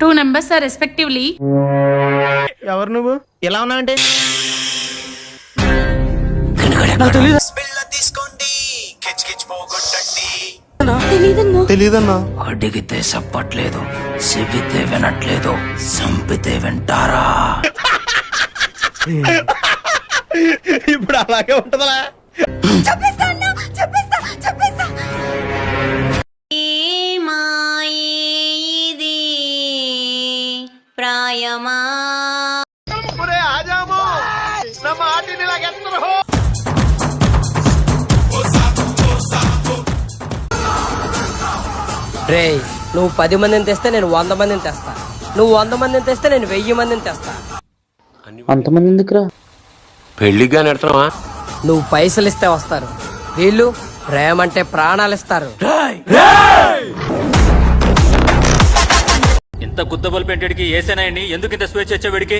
2 numbers are respectively. ఎవరు నువ్వు ఎలా ఉన్నావంటే తెలీదన్నా. అడిగితే చెప్పట్లేదు, చెబితే వినట్లేదు, చంపితే వింటారా? ఇప్పుడు అలాగే ఉంటదా? ప్రాయమా రే, నువ్వు 10 మందిని తెస్తే నేను 100 మందిని తెస్తా. నువ్వు 100 మందిని తెస్తే నేను 1000 మందిని తెస్తా. అంతమంది ఎందుకురా? పెళ్లిగా నెడతావా? నువ్వు పైసలు ఇస్తే వస్తారు, వీళ్ళు ప్రేమ అంటే ప్రాణాలు ఇస్తారు. ఇంత గుద్దబల్ పెంటడికి ఏసేనాయండి, ఎందుకు ఇంత స్వేచ్ఛ వచ్చే వీడికి?